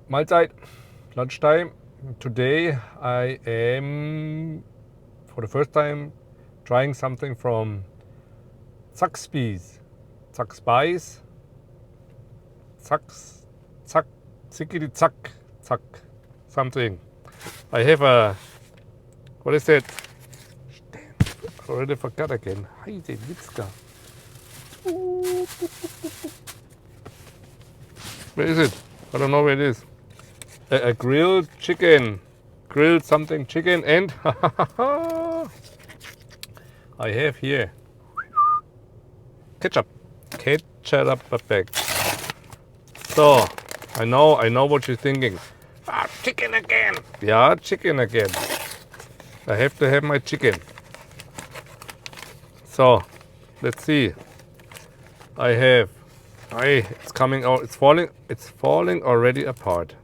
Mahlzeit, lunchtime. Today I am, for the first time, trying something from Zaxbys. Zaxbys. Zack, Zicky di Zack, Zack, something. I have a, what is it? I already forgot again. Heide Witzka. Where is it? I don't know where it is. A grilled chicken. Grilled something chicken and I have here ketchup. Ketchup bag. So, I know what you're thinking. Ah, chicken again. Yeah, chicken again. I have to have my chicken. So, let's see. I have. It's coming out. It's falling. It's falling already apart.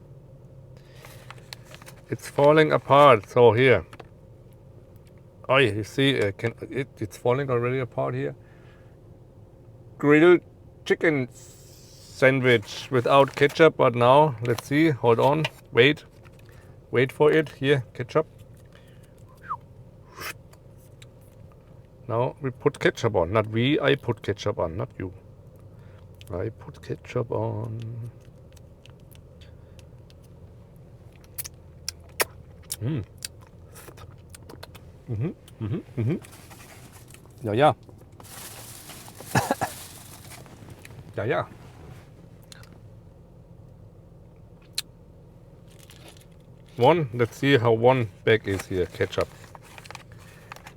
It's falling apart. So here. Oh, you see, it's falling already apart here. Grilled chicken sandwich without ketchup, but now let's see. Hold on. Wait for it. Here, ketchup. Now we put ketchup on. Not we. I put ketchup on. Not you. I put ketchup on. Ja, ja. Ja, ja. Let's see how one bag is here. Ketchup.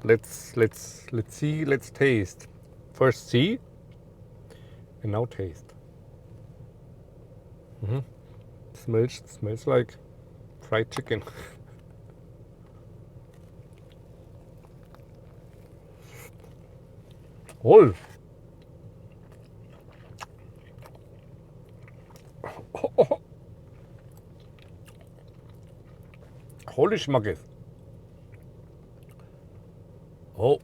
Let's see. Let's taste. First see, and now taste. Smells like fried chicken. Oh. Holy schmackes. Oh.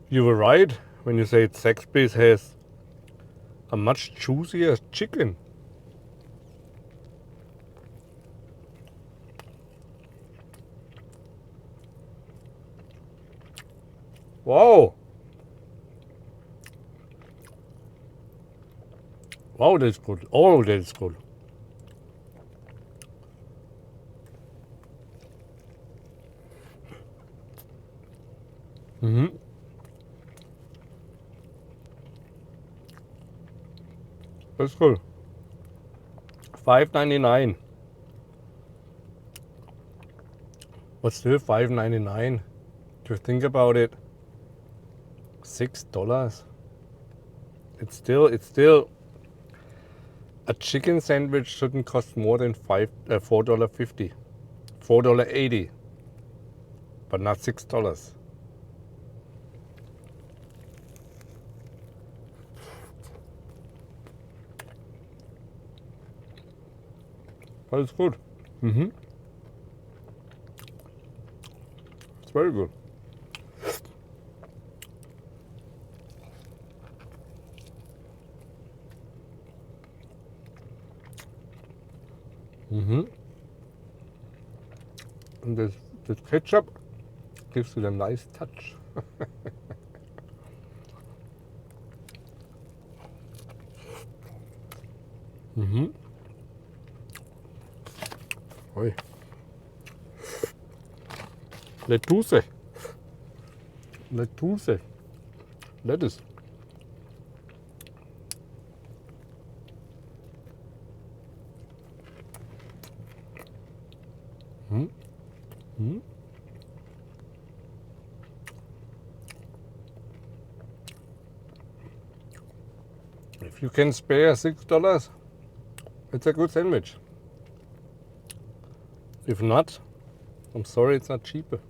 You were right when you said Zaxbys has a much juicier chicken. Wow. Wow, that's good. Oh, that's good. That's good. $5.99. But still $5.99. To think about it, $6. It's still a chicken sandwich shouldn't cost more than $4.50. $4.80. But not $6. But it's good. It's very good. And this ketchup gives it a nice touch. Oi. Lettuce. Lettuce. If you can spare $6, it's a good sandwich. If not, I'm sorry, it's not cheaper.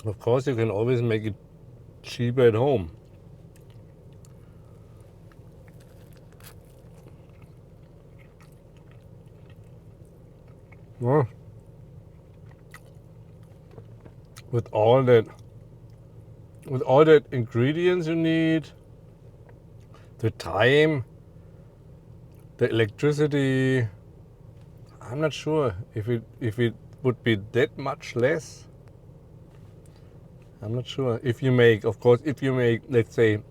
Of course, you can always make it cheaper at home. Well, with all that ingredients you need, the time, the electricity, I'm not sure if it would be that much less. I'm not sure. If you make, of course, if you make, let's say,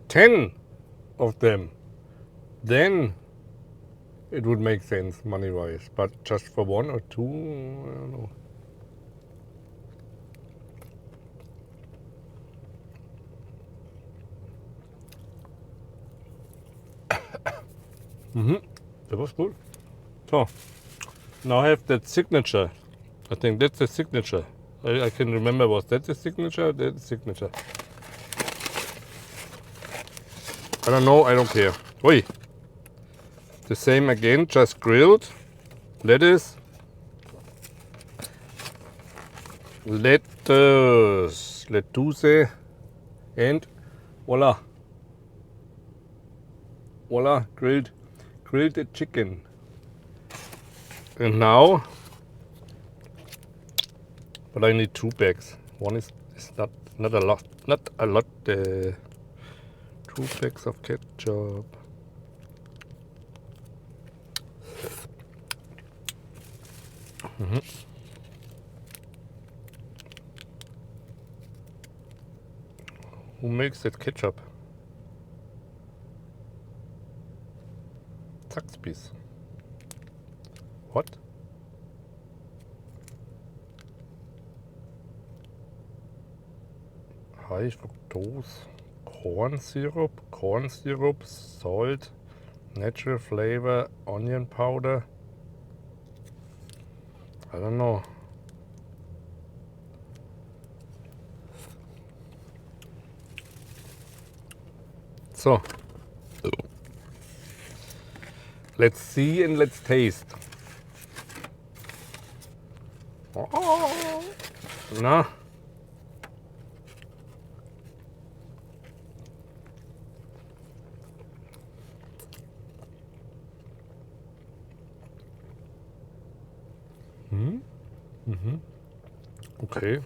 10 of them, then it would make sense money-wise. But just for 1 or 2, I don't know. That was good. So, now I have that signature. I think that's the signature. I can remember, was that the signature? That's the signature. I don't know, I don't care. Oi! The same again, just grilled. Lettuce. Lettuce. And voila. Voila, grilled the chicken. And now, but I need 2 bags. One is not a lot. 2 bags of ketchup. Who makes that ketchup? Zaxbys. What? High fructose, corn syrup, salt, natural flavor, onion powder. I don't know. So, let's see and let's taste. Oh, na. Okay.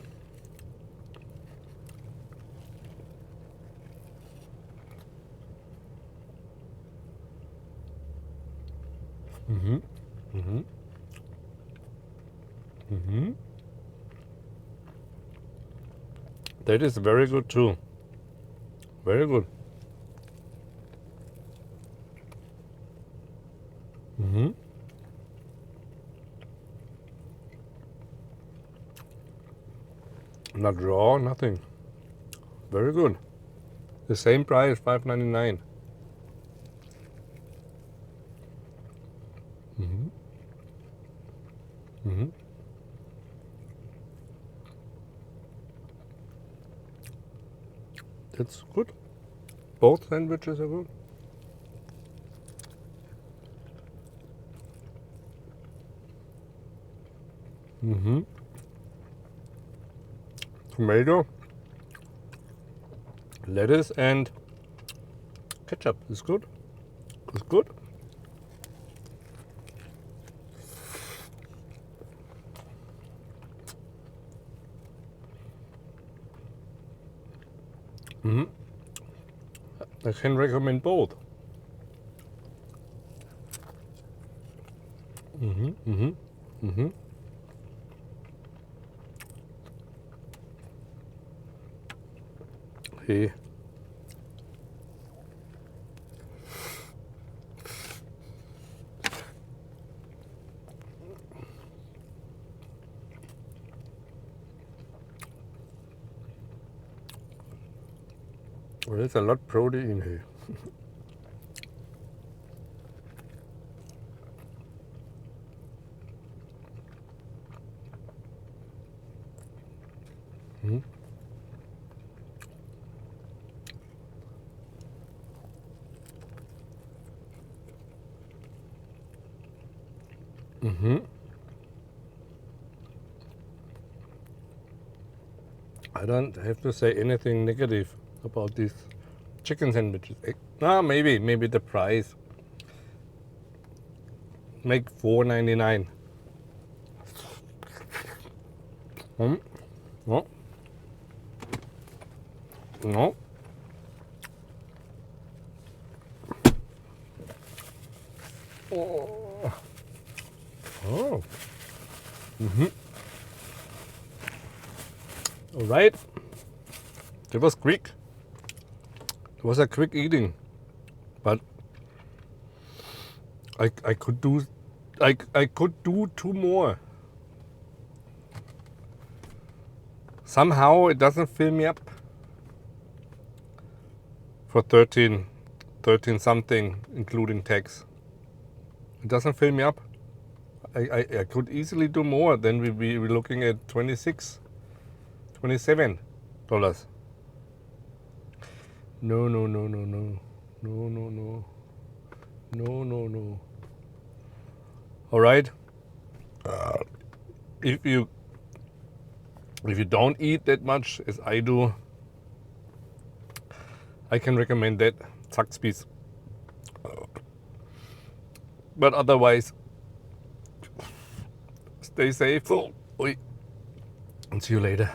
That is very good too. Very good. Not raw, nothing. Very good. The same price, $5.99. It's good. Both sandwiches are good. Tomato, lettuce, and ketchup is good. It's good. I can recommend both. Hey. Well, there's a lot of protein here. I don't have to say anything negative about these chicken sandwiches. Maybe the price. Make $4.99. No. No. Oh. Oh. All right. It was quick. It was a quick eating, but I could do two more. Somehow it doesn't fill me up for 13 something, including tax. It doesn't fill me up. I could easily do more. Then we're looking at $26, $27. No. All right. If you don't eat that much as I do, I can recommend that Zaxbys. But otherwise, stay safe. And see you later.